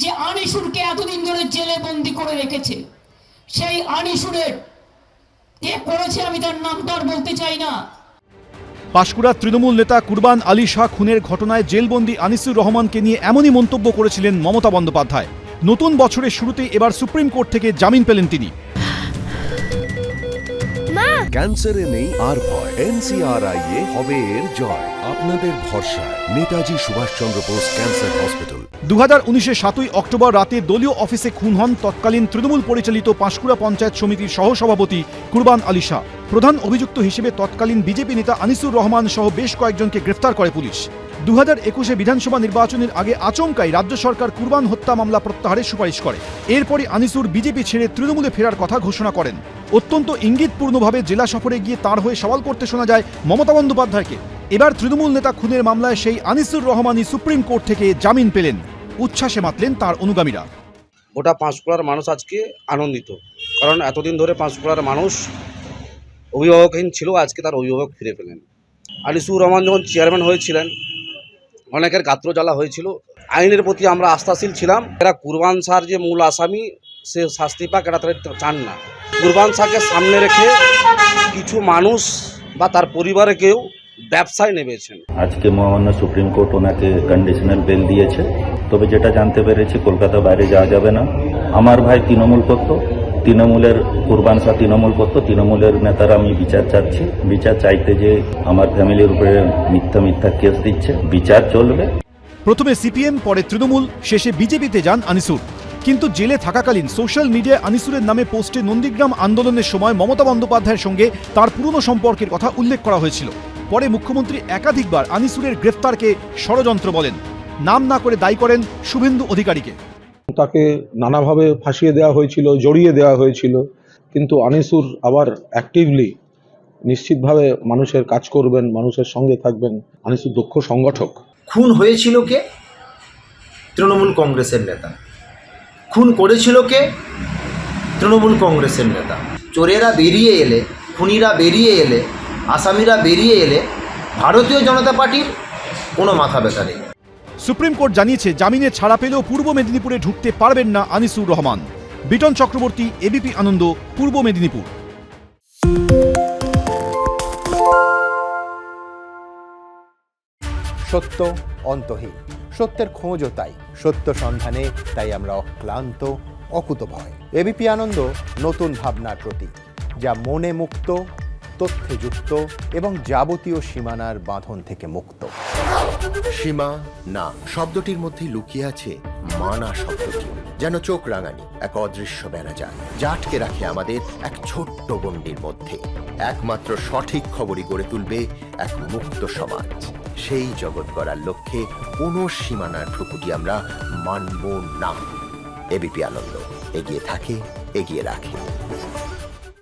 যে আনিসুরকে এতদিন ধরে জেলে বন্দি করে রেখেছে, সেই আনিসুরের কে করেছে আমি তার নামটা আর বলতে চাই না। পাঁশকুড়ার তৃণমূল নেতা কুরবান আলী শাহ খুনের ঘটনায় জেলবন্দি আনিসুর রহমানকে নিয়ে এমনই মন্তব্য করেছিলেন মমতা বন্দ্যোপাধ্যায়। নতুন বছরের শুরুতেই এবার সুপ্রিম কোর্ট থেকে জামিন পেলেন তিনি। ক্যান্সারে নেই আর ভয়, NCRI হবে এর জয়। আপনাদের ভরসা নেতাজি সুভাষচন্দ্র বোস ক্যান্সার হসপিটাল। 2019-এর 7ই অক্টোবর রাতে দলীয় অফিসে খুন হন তৎকালীন তৃণমূল পরিচালিত পাঁশকুড়া পঞ্চায়েত সমিতির সহসভাপতি কুরবান আলী শাহ। প্রধান অভিযুক্ত হিসেবে তৎকালীন বিজেপি নেতা আনিসুর রহমান সহ বেশ কয়েকজনকে গ্রেফতার করে পুলিশ। 2021-এ বিধানসভা নির্বাচনের আগে আচমকাই রাজ্য সরকার কুরবান হত্যা মামলা প্রত্যাহারের সুপারিশ করে। এরপরই আনিসুর বিজেপি ছেড়ে তৃণমূলে ফেরার কথা ঘোষণা করেন। অত্যন্ত ইঙ্গিতপূর্ণভাবে জেলা সফরে গিয়ে তার হয়ে সওয়াল করতে শোনা যায় মমতা বন্দ্যোপাধ্যায়কে। এবার তৃণমূল নেতা খুনের মামলায় সেই আনিসুর রহমানই সুপ্রিম কোর্ট থেকে জামিন পেলেন। উচ্ছ্বাসে মাতলেন তার অনুগামীরা। গোটা পাঁশকুড়ার মানুষ আজকে আনন্দিত, কারণ এতদিন ধরে পাঁশকুড়ার মানুষ অভিভাবকহীন ছিল, আজকে তার অভিভাবক ফিরে পেলেন। আনিসুর রহমান যখন চেয়ারম্যান হয়েছিলেন অনেকের গাত্র জ্বালা হয়েছিল। আইনের প্রতি আমরা আস্থাশীল ছিলাম। এরা কুরবান শাহর যে মূল আসামি সে শাস্তি পাক, এরা তারা চান না। কুরবান শাহকে সামনে রেখে কিছু মানুষ বা তার পরিবারে কেউ ব্যবসায় নেমেছেন। আজকে মহামান্য সুপ্রিম কোর্ট ওনাকে কন্ডিশনাল বেল দিয়েছে। তবে যেটা জানতে পেরেছি কলকাতা বাইরে যাওয়া যাবে না। আমার ভাই তৃণমূল করত, তৃণমূলের কুরবান শাহ তৃণমূল করত, তৃণমূলের নেতারা আমি বিচার চাচ্ছি। বিচার চাইতে যে আমার ফ্যামিলির উপরে মিথ্যা কেস দিচ্ছে, বিচার চলবে। প্রথমে সিপিএম, পরে তৃণমূল, শেষে বিজেপিতে যান আনিসুর। কিন্তু জেলে থাকাকালীন সোশ্যাল মিডিয়ায় আনিসুরের নামে পোস্টে নন্দীগ্রাম আন্দোলনের সময় মমতা বন্দ্যোপাধ্যায়ের সঙ্গে তার পুরনো সম্পর্কের কথা উল্লেখ করা হয়েছিল। পরে মুখ্যমন্ত্রী একাধিকবার আনিসুরের গ্রেফতারকে ষড়যন্ত্র বলেন। নাম না করে দায়ী করেন শুভেন্দু অধিকারীকে। তাকে নানাভাবে ফাঁসিয়ে দেওয়া হয়েছিল, জড়িয়ে দেওয়া হয়েছিল, কিন্তু আনিসুর আবার অ্যাক্টিভলি নিশ্চিতভাবে মানুষের কাজ করবেন, মানুষের সঙ্গে থাকবেন। আনিসুর দক্ষ সংগঠক। খুন হয়েছিল কে? তৃণমূল কংগ্রেসের নেতা। খুন করেছিল কে? তৃণমূল কংগ্রেসের নেতা। চোরেরা বেরিয়ে এলে, খুনিরা বেরিয়ে এলে, আসামিরা বেরিয়ে এলে ভারতীয় জনতা পার্টির কোনো মাথা ব্যথা নেই। সুপ্রিম কোর্ট জানিয়েছে জামিনে ছাড়া পেলেও পূর্ব মেদিনীপুরে ঢুকতে পারবেন না আনিসুর রহমান। বিটন চক্রবর্তী, এবিপি আনন্দ, পূর্ব মেদিনীপুর। সত্য অন্তহীন, সত্যের খোঁজও তাই, সত্য সন্ধানে তাই আমরা অক্লান্ত, অকুতভয়। এবিপি আনন্দ নতুন ভাবনার প্রতীক, যা মনে মুক্ত, তথ্যে যুক্ত এবং যাবতীয় সীমানার বাঁধন থেকে মুক্ত। সীমা না শব্দটির মধ্যেই লুকিয়ে আছে মানা শব্দটি, যেন চোখ রাঙানি এক অদৃশ্য বেড়াজাল, যা আটকে রাখে আমাদের এক ছোট্ট গণ্ডির মধ্যে। একমাত্র সঠিক খবরই গড়ে তুলবে এক মুক্ত সমাজ। সেই জগৎ গড়ার লক্ষ্যে কোনো সীমানার ঠুকুটি আমরা মানব না। এবিপি আনন্দ এগিয়ে থাকে, এগিয়ে রাখে।